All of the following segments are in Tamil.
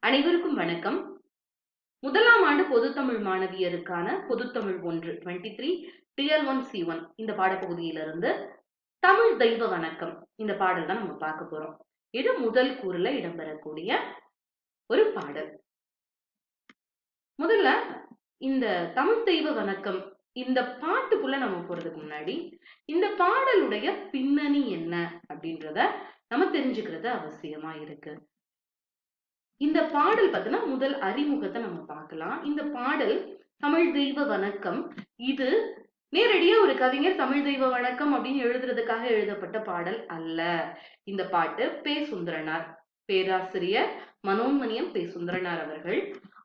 அனைவருக்கும் வணக்கம். முதலாம் ஆண்டு பொதுத்தமிழ் மாணவியருக்கான பொதுத்தமிழ் 1 23 TL1C1 இந்த பாடப்பகுதியிலிருந்து தமிழ் தெய்வ வணக்கம் இந்த பாடல் தான் நம்ம பார்க்க போறோம். இது முதல் கூறுல இடம்பெறக்கூடிய ஒரு பாடல். முதல்ல இந்த தமிழ் தெய்வ வணக்கம் இந்த பாட்டுக்குள்ள நம்ம போறதுக்கு முன்னாடி இந்த பாடலுடைய பின்னணி என்ன அப்படின்றத நம்ம தெரிஞ்சுக்கிறது அவசியமா இருக்கு. இந்த பாடல் பார்த்தீங்கன்னா முதல் அறிமுகத்தை நம்ம பார்க்கலாம். இந்த பாடல் தமிழ் தெய்வ வணக்கம் இது நேரடியா ஒரு கவிஞர் தமிழ் தெய்வ வணக்கம் அப்படின்னு எழுதுறதுக்காக எழுதப்பட்ட பாடல் அல்ல. இந்த பாட்டு பே சுந்தரனார், பேராசிரியர் மனோன்மணியம் பே சுந்தரனார் அவர்கள்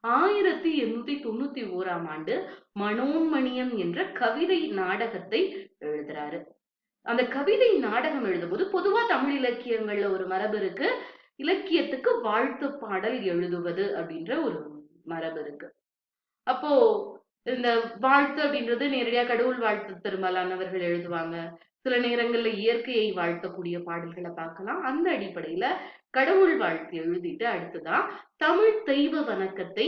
1891ஆம் ஆண்டு மனோன்மணியம் என்ற கவிதை நாடகத்தை எழுதுறாரு. அந்த கவிதை நாடகம் எழுதும்போது பொதுவா தமிழ் இலக்கியங்கள்ல ஒரு மரபு இருக்கு, இலக்கியத்துக்கு வாழ்த்து பாடல் எழுதுவது அப்படின்ற ஒரு மரபு இருக்கு. அப்போ இந்த வாழ்த்து அப்படின்றது நேரடியா கடவுள் வாழ்த்து பெரும்பாலானவர்கள் எழுதுவாங்க. சில நேரங்கள்ல இயற்கையை வாழ்த்தக்கூடிய பாடல்களை பார்க்கலாம். அந்த அடிப்படையில கடவுள் வாழ்த்து எழுதிட்டு அடுத்துதான் தமிழ் தெய்வ வணக்கத்தை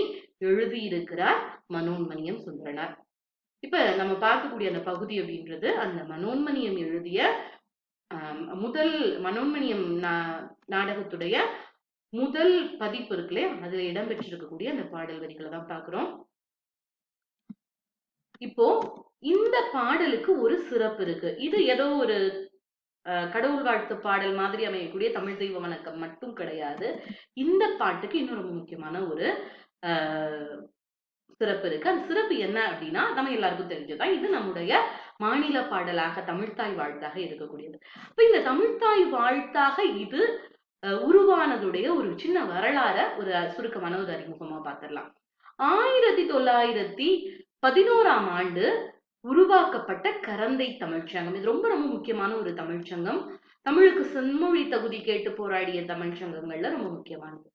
எழுதியிருக்கிறார் மனோன்மணியம் சுந்தரனார். இப்ப நம்ம பார்க்கக்கூடிய அந்த பகுதி அப்படின்றது அந்த மனோன்மணியம் எழுதிய முதல் மனோன்மணியம் நாடகத்துடைய முதல் பதிப்பு இருக்குல்லையா, அதுல இடம்பெற்றிருக்கக்கூடிய அந்த பாடல் வரிகளை தான் பாக்குறோம். இப்போ இந்த பாடலுக்கு ஒரு சிறப்பு இருக்கு. இது ஏதோ ஒரு கடவுள் வாழ்த்து பாடல் மாதிரி அமையக்கூடிய தமிழ் தெய்வ வணக்கம் மட்டும் கிடையாது. இந்த பாட்டுக்கு இன்னும் ரொம்ப முக்கியமான ஒரு சிறப்பு இருக்கு. அந்த சிறப்பு என்ன அப்படின்னா நம்ம எல்லாருக்கும் தெரிஞ்சதுதான், இது நம்முடைய மாநில பாடலாக தமிழ்த்தாய் வாழ்த்தாக இருக்கக்கூடியது. இப்ப இந்த தமிழ்த்தாய் வாழ்த்தாக இது உருவானதுடைய ஒரு சின்ன வரலாற ஒரு சுருக்கமான ஒரு அறிமுகமா பார்த்திடலாம். 1911ஆம் ஆண்டு உருவாக்கப்பட்ட கரந்தை தமிழ்ச்சங்கம், இது ரொம்ப ரொம்ப முக்கியமான ஒரு தமிழ்ச்சங்கம். தமிழுக்கு செம்மொழி தகுதி கேட்டு போராடிய தமிழ்ச்சங்கங்கள்ல ரொம்ப முக்கியமானது.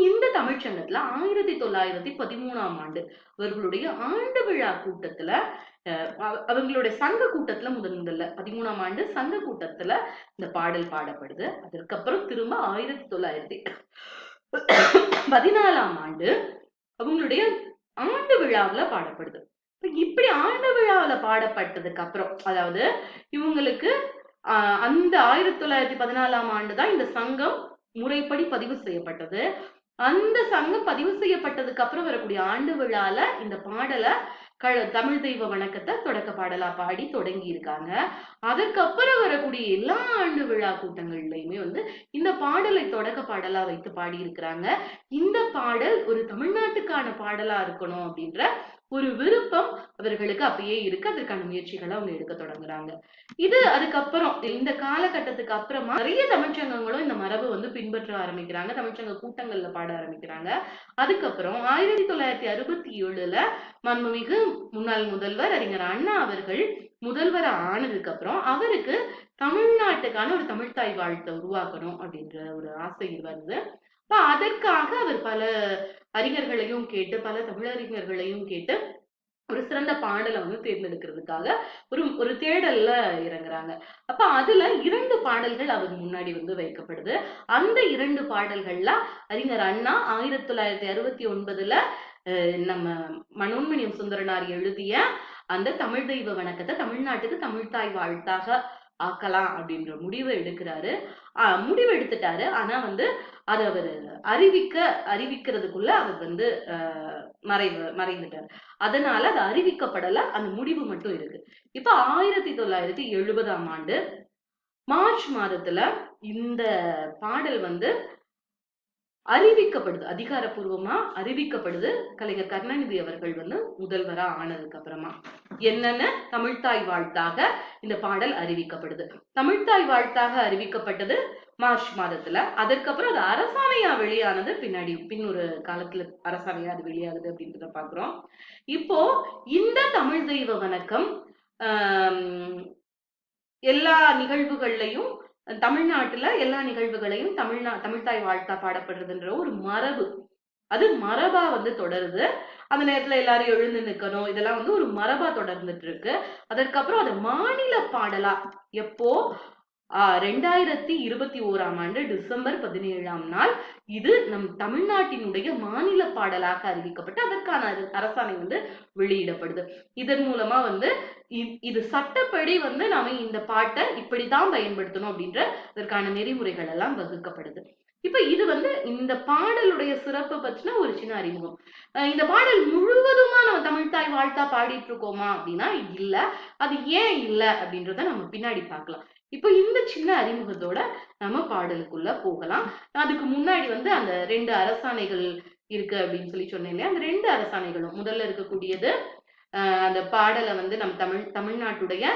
இந்த தமிழ்ச்சங்கத்துல 1913ஆம் ஆண்டு அவர்களுடைய ஆண்டு விழா கூட்டத்துல அவங்களுடைய சங்க கூட்டத்துல முதல்ல 13ஆம் ஆண்டு சங்க கூட்டத்துல இந்த பாடல் பாடப்படுது. அதற்கப்புறம் திரும்ப 1914ஆம் ஆண்டு அவங்களுடைய ஆண்டு விழாவுல பாடப்படுது. இப்படி ஆண்டு விழாவுல பாடப்பட்டதுக்கு அப்புறம், அதாவது இவங்களுக்கு அந்த 1914ஆம் ஆண்டுதான் இந்த சங்கம் முறைப்படி பதிவு செய்யப்பட்டது. அந்த சங்கம் பதிவு செய்யப்பட்டதுக்கு அப்புறம் வரக்கூடிய ஆண்டு விழால இந்த பாடலை தமிழ் தெய்வ வணக்கத்தை தொடக்க பாடலா பாடி தொடங்கி இருக்காங்க. அதுக்கப்புறம் வரக்கூடிய எல்லா ஆண்டு விழா கூட்டங்கள்லயுமே இந்த பாடலை தொடக்க பாடலா வைத்து பாடி இருக்கிறாங்க. இந்த பாடல் ஒரு தமிழ்நாட்டுக்கான பாடலா இருக்கணும் அப்படின்ற ஒரு விருப்பம் அவர்களுக்கு அப்பயே இருக்கு. அதற்கான முயற்சிகளை அவங்க எடுக்க தொடங்குறாங்க. இது அதுக்கப்புறம் இந்த காலகட்டத்துக்கு அப்புறமா நிறைய தமிழ்ச்சங்கங்களும் இந்த மரபு பின்பற்ற ஆரம்பிக்கிறாங்க. தமிழ்ச்சங்க கூட்டங்கள்ல பாட ஆரம்பிக்கிறாங்க. அதுக்கப்புறம் 1967ல மாண்புமிகு முன்னாள் முதல்வர் அறிஞர் அண்ணா அவர்கள் முதல்வர் ஆனதுக்கு அப்புறம் அவருக்கு தமிழ்நாட்டுக்கான ஒரு தமிழ்த்தாய் வாழ்த்தை உருவாக்கணும் அப்படின்ற ஒரு ஆசை வருது. அதற்காக அவர் பல அறிஞர்களையும் கேட்டு, பல தமிழறிஞர்களையும் கேட்டு ஒரு சிறந்த பாடலை தேர்ந்தெடுக்கிறதுக்காக ஒரு தேடல்ல இறங்குறாங்க. அப்ப அதுல 2 பாடல்கள் அவர் முன்னாடி வைக்கப்படுது. அந்த 2 பாடல்கள்ல அறிஞர் அண்ணா 1969ல நம்ம மனோன்மணியம் சுந்தரனார் எழுதிய அந்த தமிழ் தெய்வ வணக்கத்தை தமிழ்நாட்டுக்கு தமிழ்த்தாய் வாழ்த்தாக ஆக்கலாம் அப்படின்ற முடிவை எடுக்கிறாரு. முடிவு எடுத்துட்டாரு. ஆனா அதை அவர் அறிவிக்கிறதுக்குள்ள அவர் மறைந்துட்டார். அதனால அது அறிவிக்கப்படல, அந்த முடிவு மட்டும் இருக்கு. இப்ப 1970ஆம் ஆண்டு மார்ச் மாதத்துல இந்த பாடல் அறிவிக்கப்படுது, அதிகாரப்பூர்வமா அறிவிக்கப்படுது. கலைஞர் கருணாநிதி அவர்கள் முதல்வரா ஆனதுக்கு அப்புறமா என்னன்னு தமிழ்த்தாய் வாழ்த்தாக இந்த பாடல் அறிவிக்கப்படுது. தமிழ்த்தாய் வாழ்த்தாக அறிவிக்கப்பட்டது மார்ச் மாதத்துல. அதற்கப்புறம் அது அரசாணையா வெளியானது பின்னொரு காலத்துல அரசாணையா அது வெளியாகுது அப்படின்றத பாக்குறோம். இப்போ இந்த தமிழ் தெய்வ வணக்கம் எல்லா நிகழ்வுகள்லையும், தமிழ்நாட்டுல எல்லா நிகழ்வுகளையும் தமிழ்த்தாய் வாழ்த்தா பாடப்படுறதுன்ற ஒரு மரபு, அது மரபா தொடருது. அந்த நேரத்துல எல்லாரும் எழுந்து நிக்கணும், இதெல்லாம் ஒரு மரபா தொடர்ந்துட்டு இருக்கு. அதற்கப்புறம் அது மாநில பாடலா எப்போ 2021 டிசம்பர் 17ஆம் நாள் இது நம் தமிழ்நாட்டினுடைய மாநில பாடலாக அறிவிக்கப்பட்டு அதற்கான அரசாணை வெளியிடப்படுது. இதன் மூலமா இது சட்டப்படி நாம இந்த பாட்டை இப்படித்தான் பயன்படுத்தணும் அப்படின்ற அதற்கான நெறிமுறைகள் எல்லாம் வகுக்கப்படுது. இப்ப இது இந்த பாடலுடைய சிறப்பு பற்றின ஒரு சின்ன அறிமுகம். இந்த பாடல் முழுவதுமா நம்ம தமிழ்த்தாய் வாழ்த்தா பாடிட்டு இருக்கோமா அப்படின்னா இல்ல. அது ஏன் இல்ல அப்படின்றத நம்ம பின்னாடி பார்க்கலாம். இப்ப இந்த சின்ன அறிமுகத்தோட நம்ம பாடலுக்குள்ள போகலாம். அதுக்கு முன்னாடி அந்த 2 அரசாணைகள் இருக்கு அப்படின்னு சொல்லி சொன்னேன் இல்லையா? அந்த 2 அரசாணைகளும் முதல்ல இருக்கக்கூடியது அந்த பாடலை நம்ம தமிழ்நாட்டுடைய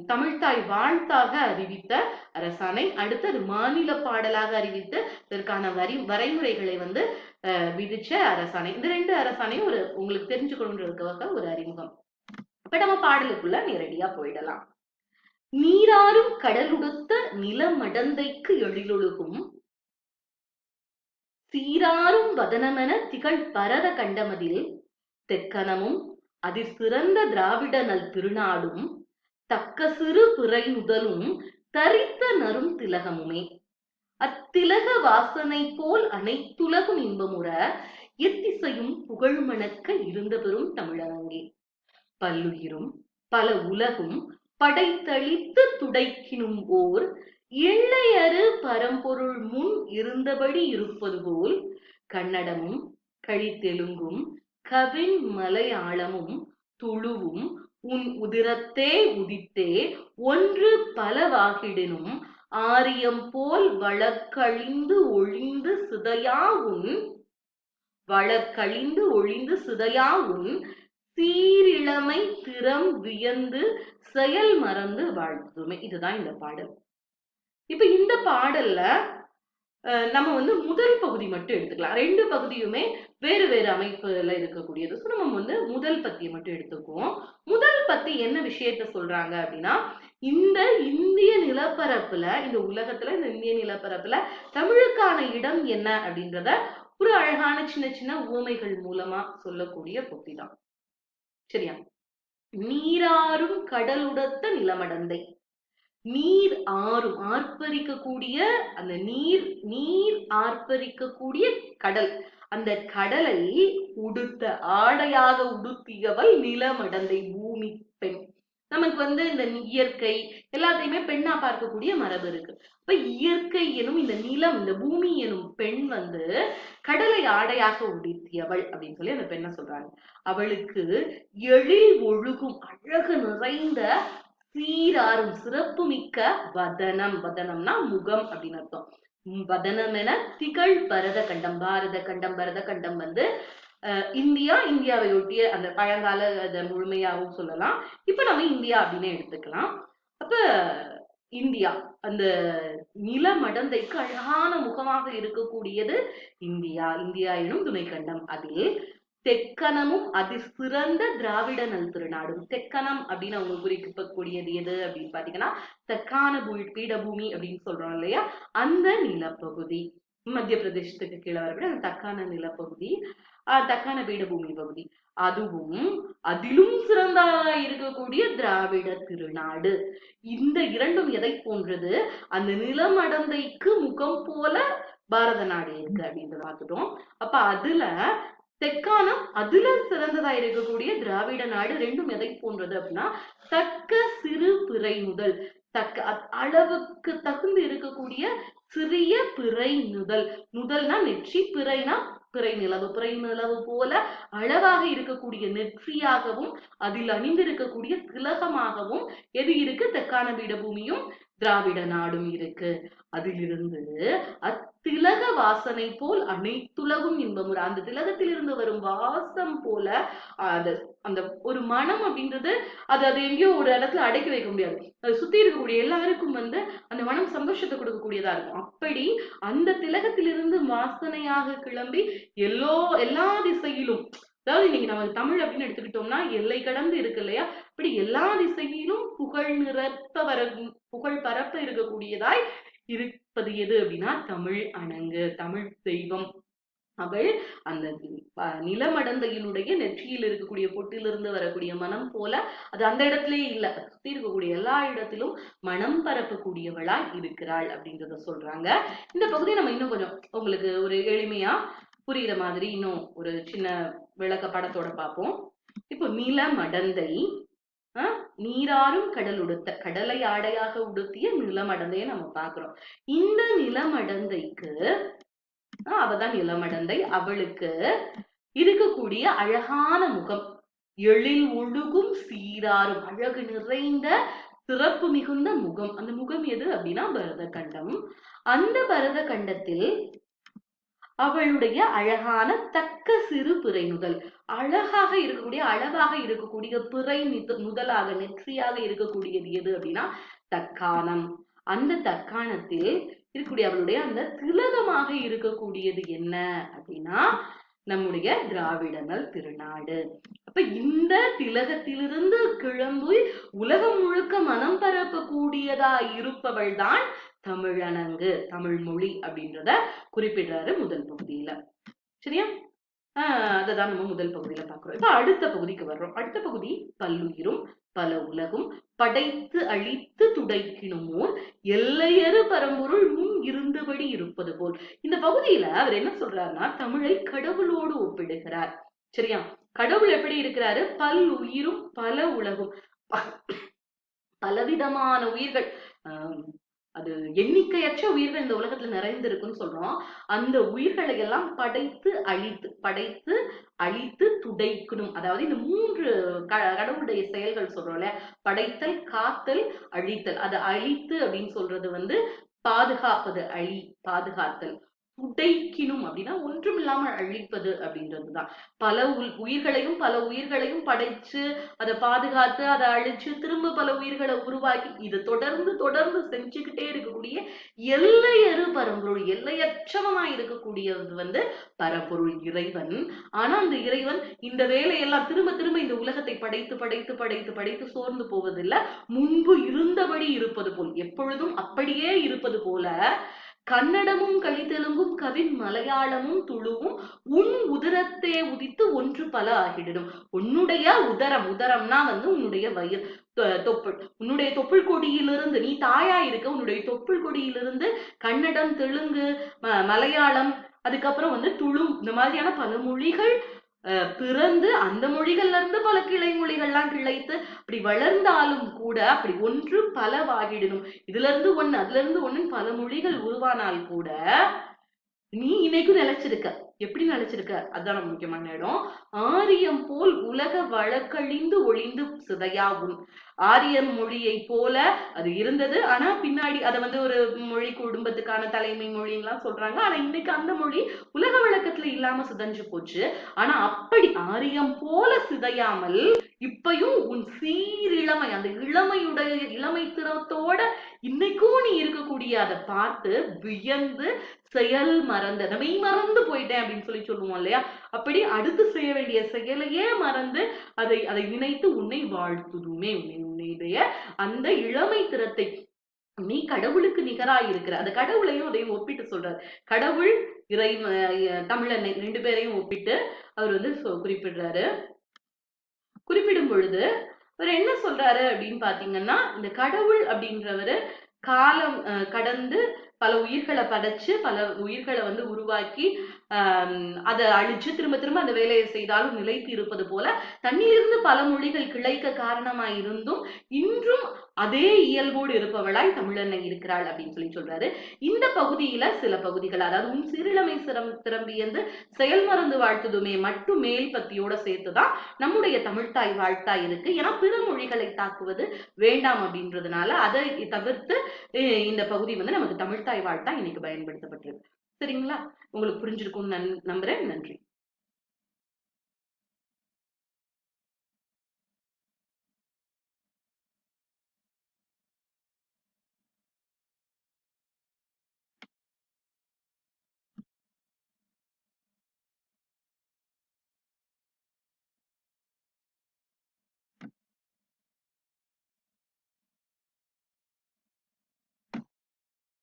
தமிழ்த்தாய் வாழ்த்தாக அறிவித்த அரசாணை. அடுத்தது மாநில பாடலாக அறிவித்து இதற்கான வரைமுறைகளை விதிச்ச அரசாணை. இந்த 2 அரசாணையும் உங்களுக்கு தெரிஞ்சுக்கணுன்றதுக்காக ஒரு அறிமுகம். இப்ப நம்ம பாடலுக்குள்ள நேரடியா போயிடலாம். நீராறும் கடலுடுத்த நிலமடந்தைக்கு எழிலொழுகும் சீராறும் வதனமென திகழ் பரத கண்டமதில் தெக்கனமும் அதில் சிறந்த திராவிட நல் திருநாடும் தக்க சிறு பிறை முதலும் தரித்த நரும் திலகமுமே அத்திலக வாசனை போல் அனைத்துலகும் இன்பமுற எத்திசையும் புகழ் மணக்க இருந்த பெரும் தமிழரங்கே பல்லுயிரும் பல உலகும் படைத்தளித்து துடைக்கினும் ஓர் எல்லையறு பரம்பொருள் முன் இருந்தபடி இருப்பது போல் கன்னடமும் கழித்தெலுங்கும் கவின் மலையாளமும் துளுவும் உன் உதிரத்தே உதித்தே ஒன்று பலவாகிடினும் ஆரியம் போல் வழக்கழிந்து ஒழிந்து சிதையா உன் சீரிழமை திறம் வியந்து செயல் மறந்து வாழ்த்துமே. இதுதான் இந்த பாடல். இப்ப இந்த பாடல்ல நம்ம முதல் பகுதி மட்டும் எடுத்துக்கலாம். 2 பகுதியுமே வேறு வேறு அமைப்புல இருக்கக்கூடியது. நம்ம முதல் பத்தியை மட்டும் எடுத்துக்குவோம். முதல் பத்தி என்ன விஷயத்த சொல்றாங்க அப்படின்னா, இந்த இந்திய நிலப்பரப்புல, இந்த உலகத்துல, இந்த இந்திய நிலப்பரப்புல தமிழுக்கான இடம் என்ன அப்படின்றத ஒரு அழகான சின்ன சின்ன உவமைகள் மூலமா சொல்லக்கூடிய பத்தி தான். சரியா? நீராறும் கடலுடத்த நிலமடந்தை. நீர் ஆறும் ஆர்ப்பரிக்கக்கூடிய அந்த நீர் ஆர்ப்பரிக்கக்கூடிய கடல். அந்த கடலை உடுத்த ஆடையாக உடுத்தியவள் நிலமடந்தை, பூமி பெண். நமக்கு இந்த இயற்கை எல்லாத்தையுமே பெண்ணா பார்க்கக்கூடிய மரபு இருக்கு. அப்ப இயற்கை எனும் இந்த நிலம், இந்த பூமி எனும் பெண் கடலை ஆடையாக உடுத்தியவள் அப்படின்னு சொல்லி அந்த பெண்ணை சொல்றாங்க. அவளுக்கு எழில் ஒழுகும் அழகு நிறைந்த சீராறும் சிறப்பு மிக்க வதனம். வதனம்னா முகம் அப்படின்னு அர்த்தம். வதனம் என திகழ் பரத கண்டம். பாரத கண்டம், பரத கண்டம் இந்தியாவை ஒட்டிய அந்த பழங்கால முழுமையாகவும் சொல்லலாம். இப்ப நம்ம இந்தியா அப்படின்னு எடுத்துக்கலாம். அப்ப இந்தியா அந்த நிலமடந்தைக்கு அழகான முகமாக இருக்கக்கூடியது இந்தியா. இந்தியா எனும் துணைக்கண்டம். அதில் தெக்கனமும் அதி சிறந்த திராவிட நல் திருநாடும். தெக்கனம் அப்படின்னு அவங்க குறிக்கக்கூடியது எது அப்படின்னு பாத்தீங்கன்னா, தெக்கான பீடபூமி அப்படின்னு சொல்றோம் இல்லையா? அந்த நிலப்பகுதி மத்திய பிரதேசத்துக்கு கீழே வரக்கூடிய அந்த தக்கான நிலப்பகுதி, தக்கான பீடபூமி பகுதி. அதுவும் அதிலும் சிறந்ததாக இருக்கக்கூடிய திராவிட திருநாடு. இந்த இரண்டும் எதை போன்றது? அந்த நிலமடந்தைக்கு முகம் போல பாரத நாடு இருக்கு அப்படின்றத பார்த்துட்டோம். அப்ப அதுல தெக்கானம் அதுல சிறந்ததா இருக்கக்கூடிய திராவிட நாடு ரெண்டும் எதை போன்றது அப்படின்னா, தக்க சிறு பிறை முதல், தக்க அளவுக்கு தகுந்து இருக்கக்கூடிய சிறிய பிறை முதல். முதல்னா நெற்றி, பிறைனா பிறை நிலவு. பிறை நிலவு போல அளவாக இருக்கக்கூடிய நெற்றியாகவும் அதில் அணிந்திருக்கக்கூடிய திலகமாகவும் எது இருக்கு? தெக்கான பீடபூமியும் திராவிட நாடும் இருக்கு. அதிலிருந்து அத்திலக வாசனை போல் அனைத்துலகும் இன்பமுற. அந்த திலகத்திலிருந்து வரும் வாசம் போல அந்த ஒரு மனம் அப்படின்றது அது எங்கேயோ ஒரு இடத்துல அடக்கி வைக்க முடியாது. அது சுத்தி இருக்கக்கூடிய எல்லாருக்கும் அந்த மனம் சந்தோஷத்தை கொடுக்கக்கூடியதா இருக்கும். அப்படி அந்த திலகத்திலிருந்து வாசனையாக கிளம்பி எல்லா திசையிலும், அதாவது இன்னைக்கு நம்ம தமிழ் அப்படின்னு எடுத்துக்கிட்டோம்னா எல்லை கடந்து இருக்கு இல்லையா? அப்படி எல்லா திசையிலும் புகழ் பரப்ப இருக்கக்கூடியதாய் இருப்பது எது அப்படின்னா தமிழ் அணங்கு, தமிழ் தெய்வம். அவள் அந்த நிலமடந்தையினுடைய நெற்றியில் இருக்கக்கூடிய பொட்டிலிருந்து வரக்கூடிய மனம் போல அது அந்த இடத்திலேயே இல்ல, சுத்தி இருக்கக்கூடிய எல்லா இடத்திலும் மனம் பரப்பக்கூடியவளாய் இருக்கிறாள் அப்படின்றத சொல்றாங்க. இந்த பகுதியை நம்ம இன்னும் கொஞ்சம் உங்களுக்கு ஒரு எளிமையா புரியுற மாதிரி இன்னும் ஒரு சின்ன விளக்க படத்தோட பார்ப்போம். இப்போ நிலமடந்தை, நீராறும் கடல் உடுத்த, கடலை ஆடையாக உடுத்திய நிலமடந்தையை நம்ம பாக்குறோம். இந்த நிலமடந்தைக்கு அவதான் நிலமடந்தை. அவளுக்கு இருக்கக்கூடிய அழகான முகம், எழில் ஒழுகும் சீராரும், அழகு நிறைந்த சிறப்பு மிகுந்த முகம். அந்த முகம் எது அப்படின்னா பரத கண்டம். அந்த பரத கண்டத்தில் அவளுடைய அழகான தக்க சிறு பிறை நுதல், அழகாக இருக்கக்கூடிய அழகாக இருக்கக்கூடிய பிறை நுதலாக நெற்றியாக இருக்கக்கூடியது எது அப்படின்னா தக்காணம். அந்த தக்காணத்தில் இருக்கக்கூடிய அவளுடைய அந்த திலகமாக இருக்கக்கூடியது என்ன அப்படின்னா நம்முடைய திராவிடங்கள் திருநாடு. அப்ப இந்த திலகத்திலிருந்து கிளம்பி உலகம் முழுக்க மனம் பரப்பக்கூடியதா இருப்பவள் தான் தமிழனங்கு, தமிழ் மொழி அப்படின்றத குறிப்பிடுறாரு முதல் பகுதியில. சரியா? அததான் நம்ம முதல் பகுதியில பாக்குறோம். இப்ப அடுத்த பகுதிக்கு வர்றோம். அடுத்த பகுதி பல்லுயிரும் பல உலகும் படைத்து அழித்து துடைக்கினுமோர் எல்லையறு பரம்பொருள் முன் இருந்தபடி இருப்பது போல். இந்த பகுதியில அவர் என்ன சொல்றாருன்னா தமிழை கடவுளோடு ஒப்பிடுகிறார். சரியா? கடவுள் எப்படி இருக்கிறாரு? பல் உயிரும் பல உலகும், பலவிதமான உயிர்கள், அது எண்ணிக்கையற்ற உயிர்கள் இந்த உலகத்துல நிறைந்திருக்குன்னு சொல்றோம். அந்த உயிர்களை எல்லாம் படைத்து அழித்து துடைக்கணும். அதாவது இந்த 3 கடவுளுடைய செயல்கள் சொல்றோம்ல, படைத்தல், காத்தல், அழித்தல். அதை அழித்து அப்படின்னு சொல்றது பாதுகாப்பது, பாதுகாத்தல். துடைக்கினும் அப்படின்னா ஒன்றும் இல்லாமல் அழிப்பது அப்படின்றதுதான். பல உயிர்களையும் பல உயிர்களையும் படைச்சு அதை பாதுகாத்து அதை அழிச்சு திரும்ப பல உயிர்களை உருவாக்கி இது தொடர்ந்து செஞ்சுக்கிட்டே இருக்கக்கூடிய எல்லையறு பரம்பொருள், எல்லையற்றவனா இருக்கக்கூடியது பரம்பொருள் இறைவன். ஆனா அந்த இறைவன் இந்த வேலையெல்லாம் திரும்ப இந்த உலகத்தை படைத்து சோர்ந்து போவதில்லை. முன்பு இருந்தபடி இருப்பது போல், எப்பொழுதும் அப்படியே இருப்பது போல கன்னடமும் கலிதெலுங்கும் கவின் மலையாளமும் துளுவும் உன் உதரத்தே உதித்து ஒன்று பல ஆகிடும். உன்னுடைய உதரம்னா உன்னுடைய வயிறு, தொப்புள், உன்னுடைய தொப்புள் கொடியிலிருந்து நீ தாயா இருக்க, உன்னுடைய தொப்புள் கொடியிலிருந்து கன்னடம், தெலுங்கு, மலையாளம், அதுக்கப்புறம் துளு, இந்த மாதிரியான பல மொழிகள் பிறந்து அந்த மொழிகள்ல இருந்து பல கிளை மொழிகள்லாம் கிளைத்து அப்படி வளர்ந்தாலும் கூட அப்படி ஒன்று பலவாகிடணும். இதுல இருந்து ஒண்ணு அதுல இருந்து ஒண்ணு பல மொழிகள் உருவானால் கூட நீ இன்னைக்கும் நிலைச்சிருக்க. எப்படி நிலைச்சிருக்க? அதுதான் நம்ம முக்கியமான இடம். ஆரியம் போல் உலக வழக்கழிந்து ஒளிந்து சிதையா உன். ஆரியம் மொழியை போல அது இருந்தது. ஆனா பின்னாடி அதை ஒரு மொழி குடும்பத்துக்கான தலைமை மொழின்னுலாம் சொல்றாங்க. ஆனா இன்னைக்கு அந்த மொழி உலக வழக்கத்துல இல்லாம சிதைஞ்சு போச்சு. ஆனா அப்படி ஆரியம் போல சிதையாமல் இப்பயும் உன் சீரிழமை, அந்த இளமையுடைய இளமை திறத்தோட இன்னைக்கும் நீ இருக்கக்கூடிய அதை பார்த்து வியந்து செயல் மறந்து, மெய் மறந்து போயிட்டேன் அப்படின்னு சொல்லுவோம் இல்லையா? அப்படி அடுத்து செய்ய வேண்டிய செயலையே மறந்து அதை நினைத்து உன்னை வாழ்த்துதுமே. உன்னுடைய அந்த இளமை திறத்தை நீ கடவுளுக்கு நிகராய் இருக்கிற. அந்த கடவுளையும் அதையும் ஒப்பிட்டு சொல்றார். கடவுள், இறை, தமிழன்னை 2 பேரையும் ஒப்பிட்டு அவர் குறிப்பிடுறாரு. குறிப்பிடும் பொழுது அவர் என்ன சொல்றாரு அப்படின்னு பாத்தீங்கன்னா, இந்த கடவுள் அப்படின்றவரு காலம் கடந்து பல உயிர்களை படைச்சு பல உயிர்களை உருவாக்கி அதை அழிச்சு திரும்ப அந்த வேலையை செய்தாலும் நிலைத்து இருப்பது போல தன்னிலிருந்து பல மொழிகள் கிளைக்க காரணமாய் இருந்தும் இன்றும் அதே இயல்போடு இருப்பவளாய் தமிழன்னை இருக்கிறாள் அப்படின்னு சொல்றாரு. இந்த பகுதியில சில பகுதிகள், அதாவது உன் சிறிலமை திறம்பியந்து செயல் மறந்து வாழ்த்துதுமே மட்டும் மேல் பத்தியோட சேர்த்துதான் நம்முடைய தமிழ்த்தாய் வாழ்த்தாய் இருக்கு. ஏன்னா பிற மொழிகளை தாக்குவது வேண்டாம் அப்படின்றதுனால அதை தவிர்த்து இந்த பகுதி நமக்கு தமிழ்த்தாய் வாழ்த்தா இன்னைக்கு பயன்படுத்தப்பட்டிருக்கு. சரிங்களா? உங்களுக்கு புரிஞ்சிருக்கும்னு நம்புறேன். நன்றி.